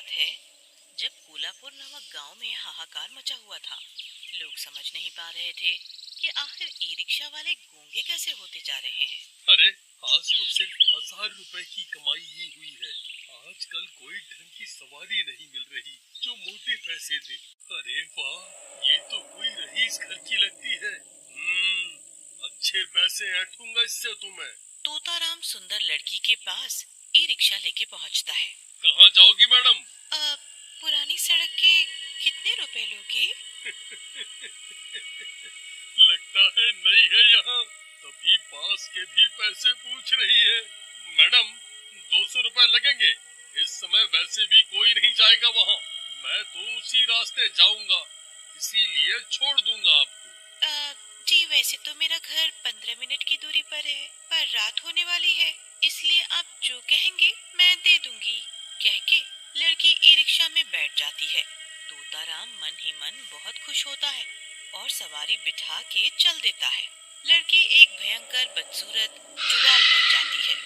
बात है जब कोल्हापुर नामक गांव में हाहाकार मचा हुआ था। लोग समझ नहीं पा रहे थे कि आखिर ई रिक्शा वाले गूंगे कैसे होते जा रहे हैं। अरे आज तो सिर्फ 1000 रुपए की कमाई ही हुई है। आजकल कोई ढंग की सवारी नहीं मिल रही जो मोटे पैसे दे। अरे वाह, ये तो कोई रईस घर की लगती है। अच्छे पैसे ऐंठूंगा इससे तो मैं। तोताराम सुंदर लड़की के पास ई रिक्शा लेके पहुंचता है। कहाँ जाओगी मैडम? पुरानी सड़क के कितने रुपए लोगे? लगता है नई है यहाँ, तभी पास के भी पैसे पूछ रही है। मैडम 200 रुपए लगेंगे। इस समय वैसे भी कोई नहीं जाएगा वहाँ। मैं तो उसी रास्ते जाऊंगा, इसीलिए छोड़ दूंगा आपको। जी वैसे तो मेरा घर 15 मिनट की दूरी पर है, पर रात होने वाली है, इसलिए आप जो कहेंगे मैं दे दूंगी। कह के लड़की ई रिक्शा में बैठ जाती है। तोताराम मन ही मन बहुत खुश होता है और सवारी बिठा के चल देता है। लड़की एक भयंकर बदसूरत चुड़ैल बन जाती है।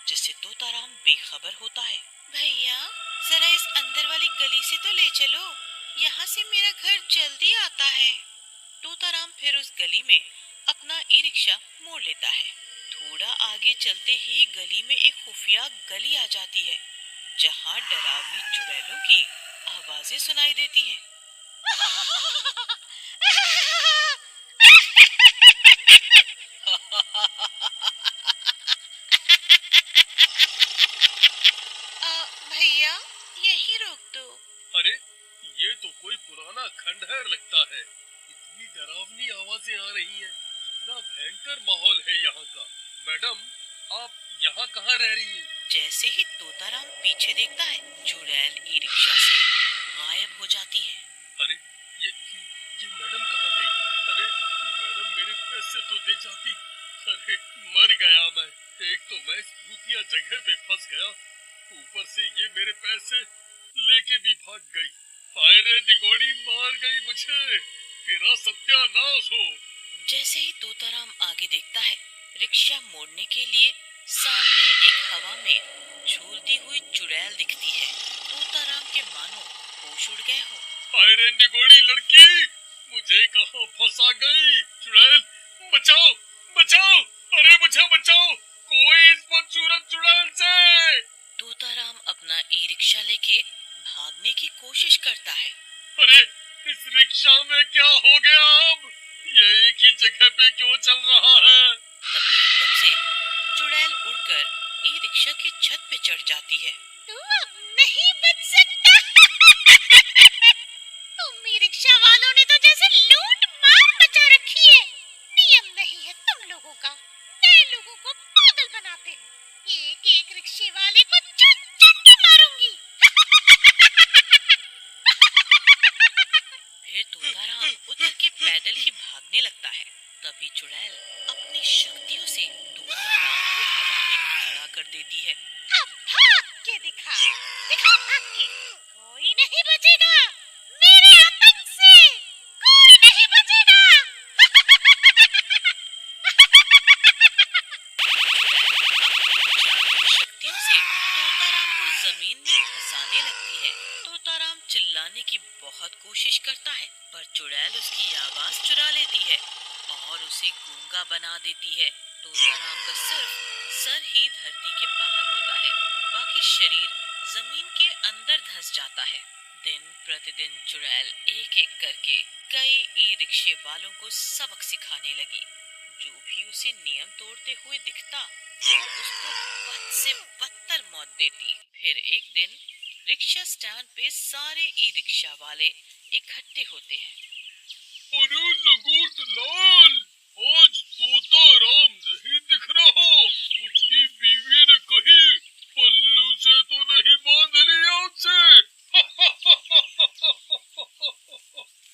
जिससे तोताराम बेखबर होता है। भैया जरा इस अंदर वाली गली से तो ले चलो, यहाँ से मेरा घर जल्दी आता है। तोताराम फिर उस गली में अपना ई रिक्शा मोड़ लेता है। थोड़ा आगे चलते ही गली में एक खुफिया गली आ जाती है, जहाँ डरावनी चुड़ैलों की आवाजें सुनाई देती हैं। भैया यही रोक दो। अरे ये तो कोई पुराना खंडहर लगता है। इतनी डरावनी आवाजें आ रही हैं। कितना भयंकर माहौल है यहाँ का। मैडम आप यहाँ कहाँ रह रही हैं? जैसे ही तोताराम पीछे देखता है, चुड़ैल ई रिक्शा से गायब हो जाती है। अरे ये मैडम कहाँ गई? अरे मैडम मेरे पैसे तो दे जाती। अरे मर गया मैं। एक तो मैं इस भूतिया जगह पे फंस गया, ऊपर से ये मेरे पैसे लेके भी भाग गई। हाय रे निगोड़ी, मार गई मुझे। तेरा सत्यानाश हो। जैसे ही तोताराम आगे देखता है, रिक्शा मोड़ने के लिए सामने एक हवा में झूलती हुई चुड़ैल दिखती है। तोताराम के मानो होश उड़ गए हो। हाय रे निगोड़ी लड़की, मुझे कहाँ फंसा गई? चुड़ैल बचाओ बचाओ, अरे मुझे बचाओ कोई इस बदसूरत चुड़ैल से। तोताराम अपना ई रिक्शा लेके भागने की कोशिश करता है। अरे इस रिक्शा में क्या हो गया अब? ये एक ही जगह पे क्यों चल रहा है? तभी एकदम से चुड़ैल उड़कर ई रिक्शा की छत पे चढ़ जाती है। तू अब नहीं बच सकता। तुम ई रिक्शा वालों ने तो जैसे लूट मार मचा रखी है। नियम नहीं है तुम लोगों का, नए लोगों को पागल बनाते हो। एक एक रिक्शे वाले को चुन चुन के मारूंगी। फिर तोताराम उतर के पैदल ही भागने लगता है। तभी चुड़ैल अपनी शक्तियों से तोताराम को हवा में खड़ा कर देती है। अब भाग के दिखा, दिखा भाग के। कोई नहीं बचेगा मेरे आतंक से, कोई नहीं बचेगा। जादुई शक्तियों से तोताराम को जमीन में धंसाने लगती है। तोताराम चिल्लाने की बहुत कोशिश करता है, पर चुड़ैल उसकी आवाज चुरा लेती है और उसे गूंगा बना देती है। तोताराम का सिर्फ सर ही धरती के बाहर होता है, बाकी शरीर जमीन के अंदर धंस जाता है। दिन प्रतिदिन चुड़ैल एक एक करके कई ई रिक्शे वालों को सबक सिखाने लगी। जो भी उसे नियम तोड़ते हुए दिखता, वो उसको बद से बदतर मौत देती। फिर एक दिन रिक्शा स्टैंड पे सारे ई रिक्शा वाले इकट्ठे होते हैं। अरे लगोट लाल, आज तोताराम नहीं दिख रहा। उसकी बीवी ने कही पल्लू से तो नहीं बांध लिया उसे।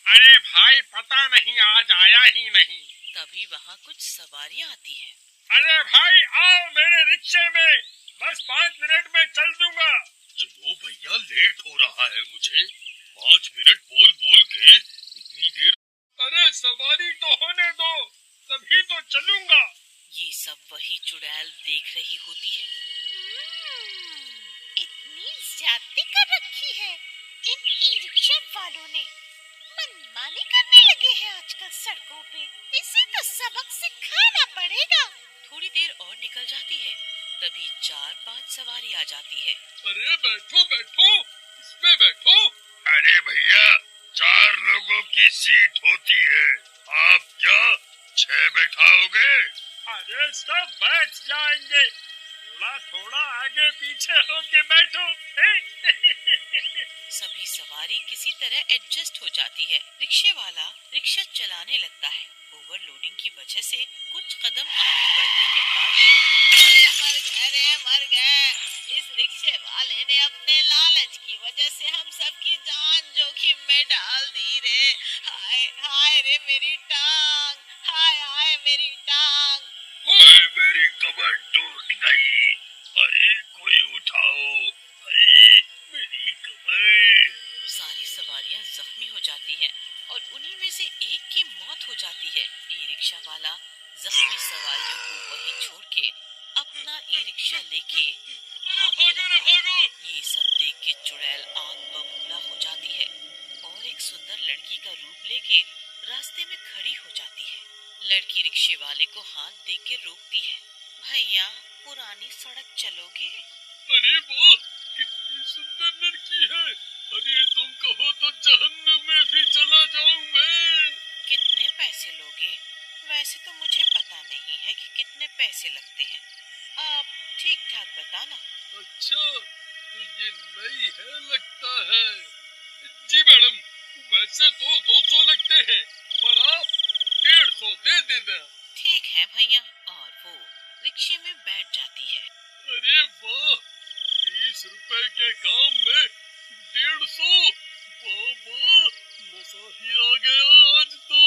अरे भाई पता नहीं आज आया ही नहीं। तभी वहाँ कुछ सवारियाँ आती हैं। अरे भाई आओ मेरे रिक्शे में, बस 5 मिनट में चल दूंगा। चलो भैया, लेट हो रहा है मुझे। 5 मिनट बोल बोल ओके, इतनी देर? अरे सवारी तो होने दो, तभी तो चलूंगा। ये सब वही चुड़ैल देख रही होती है। इतनी ज्यादती कर रखी है इन ई-रिक्शा वालों ने। मनमानी करने लगे हैं आजकल सड़कों पे। इसे तो सबक सिखाना पड़ेगा। थोड़ी देर और निकल जाती है, तभी 4-5 सवारी आ जाती है। अरे बैठो बैठो, इसमें बैठो। अरे भैया, 4 लोगों की सीट होती है, आप क्या 6 बैठाओगे? अरे सब बैठ जाएंगे, थोड़ा थोड़ा आगे पीछे होके बैठो। सभी सवारी किसी तरह एडजस्ट हो जाती है। रिक्शे वाला रिक्शा चलाने लगता है। ओवरलोडिंग की वजह से कुछ कदम आगे बढ़ने के बाद ही मर गए। इस रिक्शे वाले ने अपने लालच की वजह से हम सबकी जान जोखिम में डाल दी रे। हाय हाय रे मेरी टांग, हाय हाय मेरी टांग। हाय मेरी कमर टूट गई, अरे कोई उठाओ, हाय मेरी कमर। सारी सवारियां जख्मी हो जाती हैं और उन्हीं में से एक की मौत हो जाती है। ई रिक्शा वाला जख्मी सवारियों को वहीं छोड़ के अपना ई रिक्शा लेके भागने लगता है। ये सब देख के चुड़ैल आग बबूला हो जाती है और एक सुंदर लड़की का रूप लेके रास्ते में खड़ी हो जाती है। लड़की रिक्शे वाले को हाथ दे के रोकती है। भैया, पुरानी सड़क चलोगे? अरे वाह, कितनी सुंदर लड़की है। अरे तुम कहो तो जहन्नुम में भी चला जाऊं मैं। कितने पैसे लोगे? वैसे तो मुझे पता नहीं है कि कितने पैसे लगते हैं, आप ठीक ठाक बताना। अच्छा, तो ये नई है लगता है। जी मैडम, वैसे तो 200 लगते हैं, पर आप 150 दे देना। ठीक है भैया, और वो रिक्शे में बैठ जाती है। अरे वाह, 30 रुपए के काम में 150, बाबा मजा ही आ गया आज तो।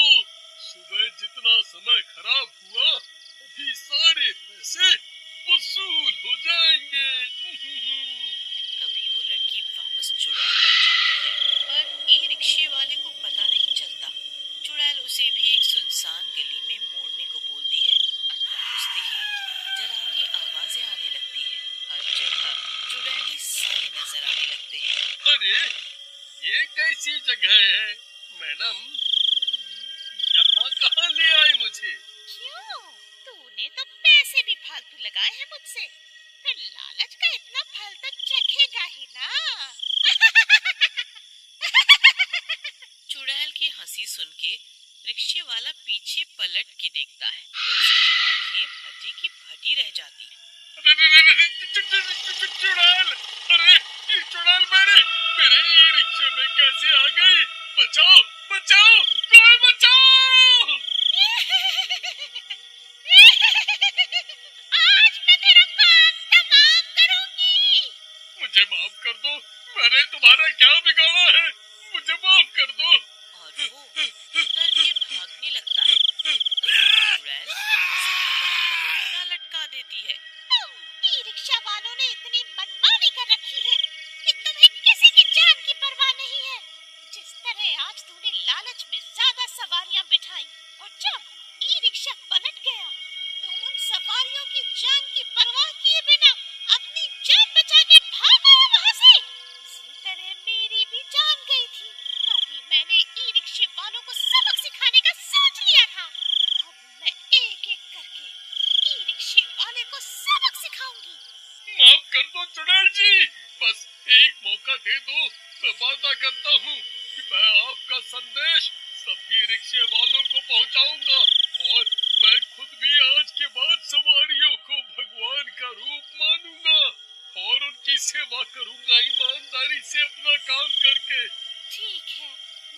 सुबह जितना समय खराब हुआ, अभी सारे पैसे वसूल हो जाएंगे। तभी वो लड़की वापस चुड़ैल बन जाती है, पर ई रिक्शे वाले को पता नहीं चलता। चुड़ैल उसे भी एक सुनसान गली में मोड़ने को बोलती है। अंदर घुसते ही डरावनी आवाजें आने लगती है। हर जगह चुड़ैली साए नजर आने लगते हैं। अरे ये कैसी जगह है मैडम, यहाँ कहाँ ले आए मुझे? क्यों? तूने तो पैसे भी फालतू लगाए हैं मुझसे, फिर लालच का इतना फल तो चखेगा ही ना। चुड़ैल की हंसी सुन के रिक्शे वाला पीछे पलट के देखता है तो उसकी आंखें फटी की फटी रह जाती है। चुड़ैल, अरे ये चुड़ैल मेरे ये रिक्शे में कैसे आ गई? बचाओ बचाओ, कोई बचाओ। आज मैं तेरा काम तमाम करूंगी। मुझे माफ कर दो, मैंने तुम्हारा क्या बिगाड़ा है, मुझे माफ कर दो। और वो उतर के भागने लगता है। तभी वो चुड़ैल उसे हवा में उल्टा लटका देती है। तुम ई-रिक्शा वालों ने इतनी मनमानी कर रखी है कि तुम्हें किसी की जान की परवाह नहीं है। जिस तरह आज तूने लालच में ज्यादा सवारियां बिठाई और जब ई-रिक्शा पलट गया तो उन सवारियों की जान की परवाह किए बिना अपनी जान बचा के भाग आया वहाँ से। इसी तरह मेरी भी जान गई थी, तभी मैंने ई-रिक्शे वालों को सबक सिखाने का सोच लिया था। अब मैं एक-एक करके ई-रिक्शे वाले को सबक सिखाऊंगी। माफ कर दो चुड़ैल जी, बस एक मौका दे दो। मैं वादा करता हूँ कि मैं आपका संदेश सभी रिक्शे वालों को पहुँचाऊंगा और मैं खुद भी आज के बाद सवारियों को भगवान का रूप मानूंगा और उनकी सेवा करूंगा ईमानदारी से अपना काम करके। ठीक है,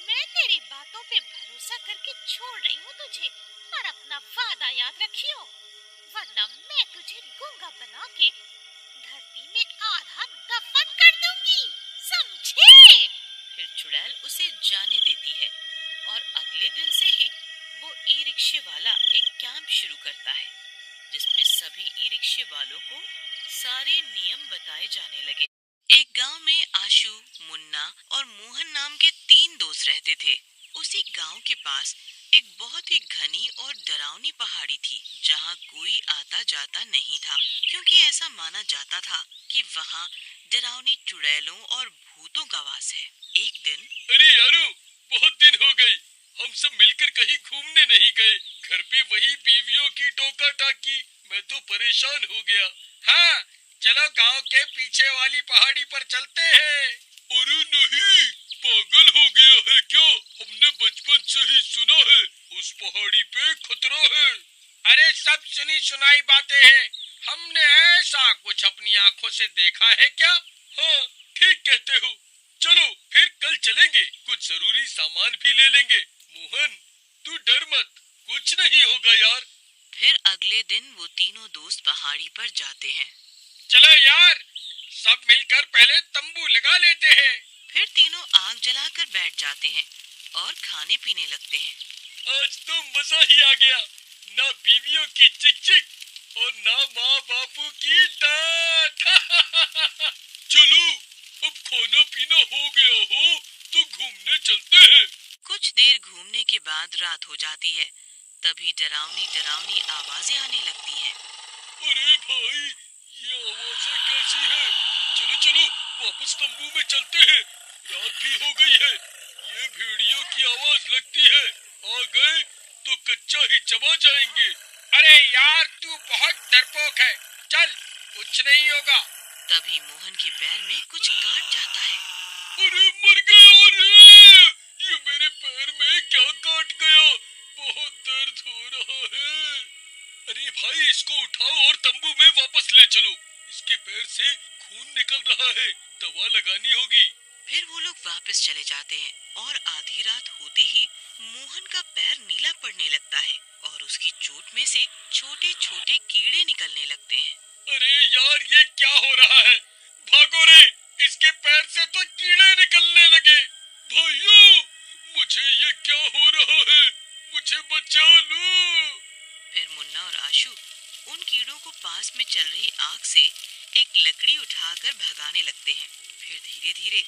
मैं तेरी बातों पे भरोसा करके छोड़ रही हूँ तुझे, पर अपना वादा याद रखियो, वरना मैं तुझे गूंगा बना के धरती में आधा दफन कर दूंगी, समझे? फिर चुड़ैल उसे जाने देती है और अगले दिन से ही वो ई रिक्शे वाला एक कैंप शुरू करता है जिसमें सभी ई रिक्शे वालों को सारे नियम बताए जाने लगे। एक गांव में आशु, मुन्ना और मोहन नाम के 3 दोस्त रहते रहते थे। उसी गांव के पास एक बहुत ही घनी और डरावनी पहाड़ी थी, जहां कोई आता जाता नहीं था, क्योंकि ऐसा माना जाता था कि वहां डरावनी चुड़ैलों और भूतों का वास है। एक दिन, अरे यारो, बहुत दिन हो गए, हम सब मिलकर कहीं घूमने नहीं गए। घर पे वही बीवियों की टोका टाकी, मैं तो परेशान हो गया। हाँ, चलो गांव के पीछे वाली पहाड़ी पर चलते हैं। अरे नहीं, पागल हो गया है क्या? हमने बचपन से ही सुना है उस पहाड़ी पे खतरा है। अरे सब सुनी सुनाई बातें हैं, हमने ऐसा कुछ अपनी आंखों से देखा है क्या? हाँ, ठीक कहते हो। चलो फिर कल चलेंगे, कुछ जरूरी सामान भी ले लेंगे। मोहन, तू डर मत, कुछ नहीं होगा यार। फिर अगले दिन वो तीनों दोस्त पहाड़ी पर जाते हैं। चलो यार, सब मिलकर पहले तंबू लगा लेते हैं। फिर तीनों आग जलाकर बैठ जाते हैं और खाने पीने लगते हैं। आज तो मजा ही आ गया, ना बीवियों की चिक चिक और ना माँ बापू की डांट। चलो, अब खाना पीना हो गया हो तो घूमने चलते हैं। कुछ देर घूमने के बाद रात हो जाती है। तभी डरावनी डरावनी आवाजें आने लगती हैं। अरे भाई, ये आवाजें कैसी है? चलो चलो, वापस तंबू में चलते हैं, रात भी हो गई है। ये भेड़ियों की आवाज लगती है, आ गए तो कच्चा ही चबा जाएंगे। अरे यार, तू बहुत डरपोक है, चल कुछ नहीं होगा। तभी मोहन के पैर में कुछ काट जाता है। अरे मर गया रे! ये मेरे पैर में क्या काट गया? बहुत दर्द हो रहा है। अरे भाई, इसको उठाओ और तंबू में वापस ले चलो, इसके पैर से खून निकल रहा है, दवा लगानी होगी। फिर वो लोग वापस चले जाते हैं और आधी रात होते ही मोहन का पैर नीला पड़ने लगता है और उसकी चोट में से छोटे छोटे कीड़े निकलने लगते हैं। अरे यार, ये क्या हो रहा है? भागो रे, इसके पैर से तो कीड़े निकलने लगे। भाइयों, मुझे ये क्या हो रहा है? मुझे बचा लो। फिर मुन्ना और आशु उन कीड़ों को पास में चल रही आग से एक लकड़ी उठाकर भगाने लगते हैं। फिर धीरे धीरे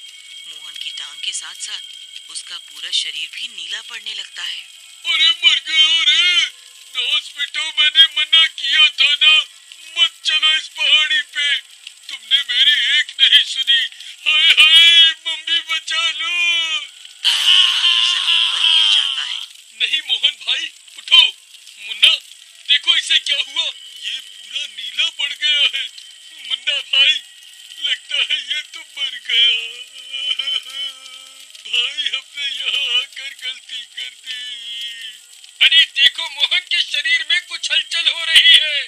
मोहन की टांग के साथ साथ उसका पूरा शरीर भी नीला पड़ने लगता है। अरे मर गया रे! नास बेटा, मैंने मना किया था ना, मत चलो इस पहाड़ी पे। तुमने मेरी एक नहीं सुनी। हाय हाय, मम्मी बचा लो। तभी मोहन जमीन पर गिर जाता है। नहीं मोहन भाई, उठो। मुन्ना, देखो इसे क्या हुआ, ये पूरा नीला पड़ गया है। मुन्ना भाई, लगता है ये तो मर गया। भाई, हमने यहाँ आकर गलती कर दी। अरे देखो, मोहन के शरीर में कुछ हलचल हो रही है।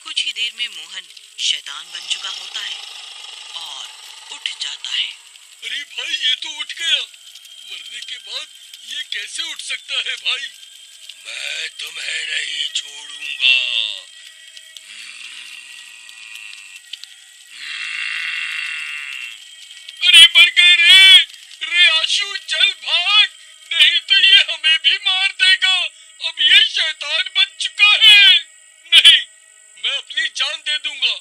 कुछ ही देर में मोहन शैतान बन चुका होता है और उठ जाता है। अरे भाई, ये तो उठ गया। मरने के बाद ये कैसे उठ सकता है भाई? मैं तुम्हें नहीं छोड़ूंगा। अरे मर गए रे! रे आशु, चल भाग, नहीं तो ये हमें भी मार देगा। अब ये शैतान बन चुका है। नहीं, मैं अपनी जान दे दूंगा,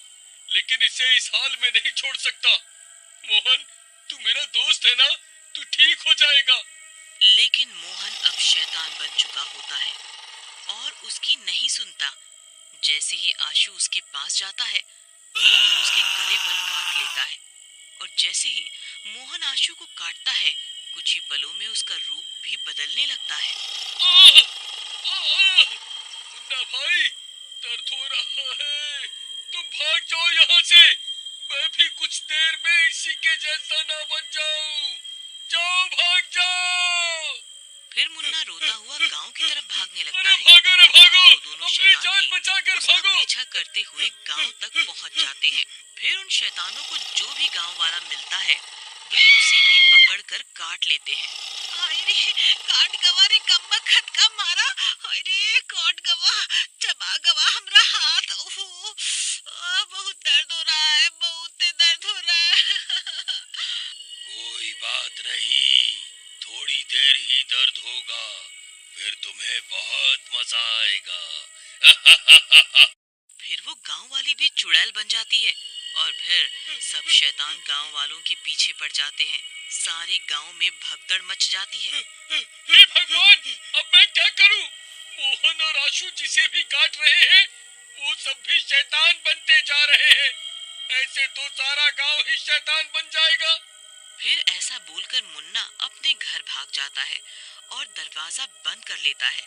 लेकिन इसे इस हाल में नहीं छोड़ सकता। मोहन, तू मेरा दोस्त है ना, तू ठीक हो जाएगा। लेकिन मोहन अब शैतान बन चुका होता है और उसकी नहीं सुनता। जैसे ही आशु उसके पास जाता है, मोहन उसके गले पर काट लेता है और जैसे ही मोहन आशु को काटता है, कुछ ही पलों में उसका रूप भी बदलने लगता है। मुन्ना भाई, दर्द हो रहा है, तुम भाग जाओ यहाँ से। मैं भी कुछ देर में इसी के जैसा ना बन जाऊं। जाओ, भाग जाओ। फिर मुन्ना रोता हुआ गांव की तरफ भागने लगता अरे है। भागो रे भागो, दोनों अपनी शैतान जान भी बचाकर उसका भागो। पीछा करते हुए गांव तक पहुंच जाते हैं। फिर उन शैतानों को जो भी गांव वाला मिलता है, वो उसे भी पकड़कर काट लेते हैं। हाय रे, काट गवा रे, कमबख्त का मारा। हाय रे, काट गवा, चबा गवा हमरा हाथ। ओहो, बहुत दर्द हो रहा है, बहुत दर्द हो रहा है। कोई बात नहीं, थोड़ी देर ही दर्द होगा, फिर तुम्हें बहुत मजा आएगा। फिर वो गांव वाली भी चुड़ैल बन जाती है और फिर सब शैतान गांव वालों के पीछे पड़ जाते हैं। सारे गांव में भगदड़ मच जाती है। हे भगवान, अब मैं क्या करूं? मोहन और आशु जिसे भी काट रहे हैं वो सब भी शैतान बनते जा रहे हैं। ऐसे तो सारा गांव ही शैतान बन जाएगा। फिर ऐसा बोलकर मुन्ना अपने घर भाग जाता है और दरवाजा बंद कर लेता है।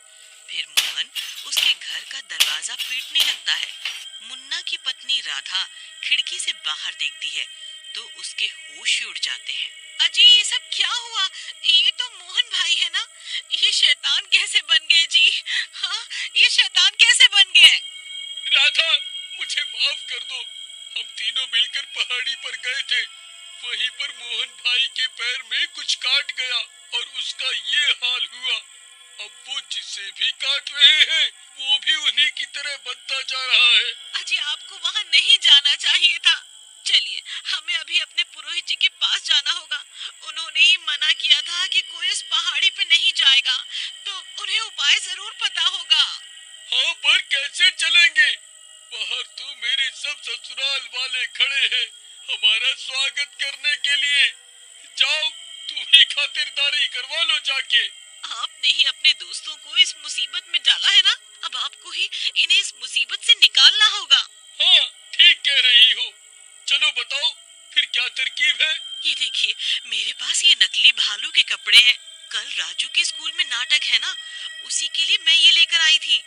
फिर मोहन उसके घर का दरवाजा पीटने लगता है। मुन्ना की पत्नी राधा खिड़की से बाहर देखती है तो उसके होश ही उड़ जाते हैं। अजी, ये सब क्या हुआ? ये तो मोहन भाई है ना? ये शैतान कैसे बन गए जी? हाँ, ये शैतान कैसे बन गए? राधा, मुझे माफ कर दो। हम तीनों मिलकर पहाड़ी पर गए थे। वहीं पर मोहन भाई के पैर में कुछ काट गया और उसका ये हाल हुआ। अब वो जिसे भी काट रहे हैं वो भी उन्हीं की तरह बनता जा रहा है। अजी, आपको वहाँ नहीं जाना चाहिए था। चलिए, हमें अभी अपने पुरोहित जी के पास जाना होगा। उन्होंने ही मना किया था कि कोई इस पहाड़ी पे नहीं जाएगा, तो उन्हें उपाय जरूर पता होगा। हाँ, पर कैसे चलेंगे? बाहर तो मेरे सब ससुराल वाले खड़े हैं हमारा स्वागत करने के लिए। जाओ, तुम ही खातिरदारी करवा लो जाके। आपने ही अपने दोस्तों को इस मुसीबत में डाला है ना, अब आपको ही इन्हें इस मुसीबत से निकालना होगा। हाँ, ठीक कह रही हो। चलो बताओ, फिर क्या तरकीब है? ये देखिए, मेरे पास ये नकली भालू के कपड़े हैं। कल राजू के स्कूल में नाटक है ना, उसी के लिए मैं ये लेकर आई थी।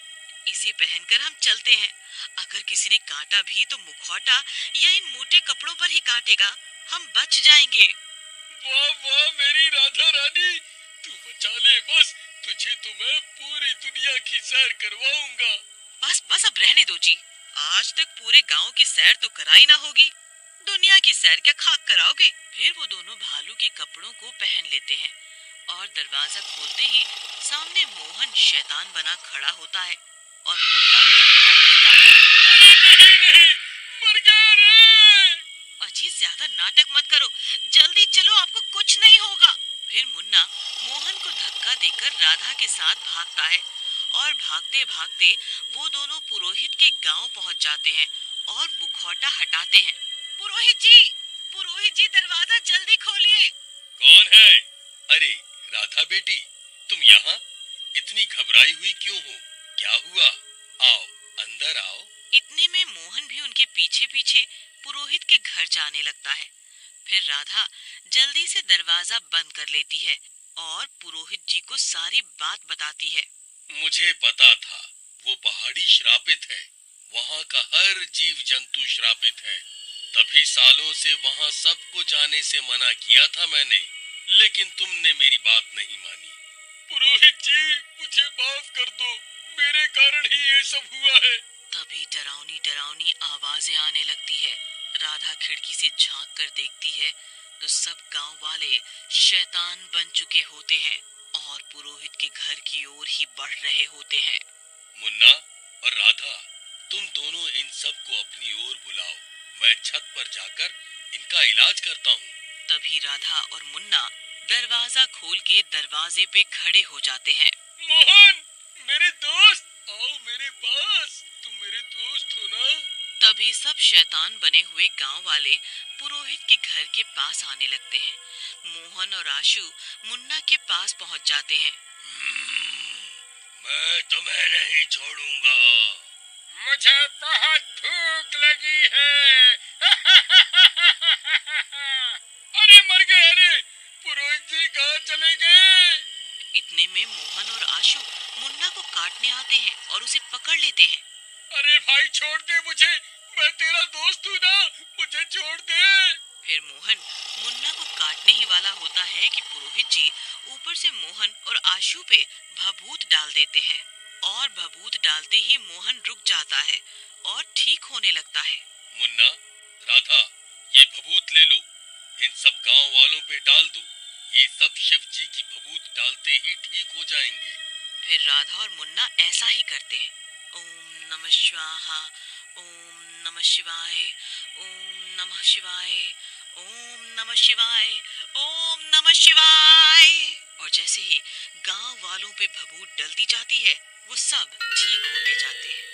इसे पहनकर हम चलते हैं। अगर किसी ने काटा भी तो मुखौटा या इन मोटे कपड़ों पर ही काटेगा, हम बच जाएंगे। वाह वाह मेरी राधा रानी, तू बचा ले बस। तुझे तो मैं पूरी दुनिया की सैर करवाऊंगा। बस बस, अब रहने दो जी। आज तक पूरे गांव की सैर तो कराई ना होगी, दुनिया की सैर क्या खाक कराओगे? फिर वो दोनों भालू के कपड़ों को पहन लेते हैं और दरवाजा खोलते ही सामने मोहन शैतान बना खड़ा होता है और मुन्ना को काट लेता है। अरे नहीं नहीं, मर गया रे। अजी, ज्यादा नाटक मत करो, जल्दी चलो, आपको कुछ नहीं होगा। फिर मुन्ना मोहन को धक्का देकर राधा के साथ भागता है और भागते भागते वो दोनों पुरोहित के गांव पहुंच जाते हैं और मुखौटा हटाते हैं। पुरोहित जी, दरवाजा जल्दी खोलिए। कौन है? अरे राधा बेटी, तुम यहाँ इतनी घबराई हुई क्यों हो? क्या हुआ? आओ, अंदर आओ। इतने में मोहन भी उनके पीछे पीछे पुरोहित के घर जाने लगता है। फिर राधा जल्दी से दरवाजा बंद कर लेती है और पुरोहित जी को सारी बात बताती है। मुझे पता था वो पहाड़ी श्रापित है। वहाँ का हर जीव जंतु श्रापित है। तभी सालों से वहाँ सबको जाने से मना किया था मैंने, लेकिन तुमने मेरी बात नहीं मानी। पुरोहित जी, मुझे माफ कर दो। मेरे कारण ही ये सब हुआ है। तभी डरावनी डरावनी आवाजें आने लगती है। राधा खिड़की से झांक कर देखती है तो सब गांव वाले शैतान बन चुके होते हैं और पुरोहित के घर की ओर ही बढ़ रहे होते हैं। मुन्ना और राधा, तुम दोनों इन सब को अपनी ओर बुलाओ। मैं छत पर जाकर इनका इलाज करता हूँ। तभी राधा और मुन्ना दरवाजा खोल के दरवाजे पे खड़े हो जाते हैं। मोहन, मेरे दोस्त, आओ मेरे पास। तुम मेरे दोस्त हो ना? तभी सब शैतान बने हुए गांव वाले पुरोहित के घर के पास आने लगते हैं। मोहन और आशु मुन्ना के पास पहुंच जाते हैं। मैं तुम्हें नहीं छोड़ूंगा। मुझे बहुत भूख लगी है। अरे मर गए। अरे पुरोहित जी कहाँ चले गए? इतने में मोहन और आशु मुन्ना को काटने आते हैं और उसे पकड़ लेते हैं। अरे भाई, छोड़ दे मुझे, मैं तेरा दोस्त हूँ ना, मुझे छोड़ दे। फिर मोहन मुन्ना को काटने ही वाला होता है कि पुरोहित जी ऊपर से मोहन और आशु पे भभूत डाल देते हैं और भभूत डालते ही मोहन रुक जाता है और ठीक होने लगता है। मुन्ना, राधा, ये भभूत ले लो। इन सब गांव वालों पे डाल दो। ये सब शिव जी की भभूत डालते ही ठीक हो जाएंगे। फिर राधा और मुन्ना ऐसा ही करते हैं। ओम नमः स्वाहा, ओम नमः शिवाय, ओम नमः शिवाय, ओम नमः शिवाय, ओम नमः शिवाय। और जैसे ही गांव वालों पे भभूत डलती जाती है वो सब ठीक होते जाते हैं।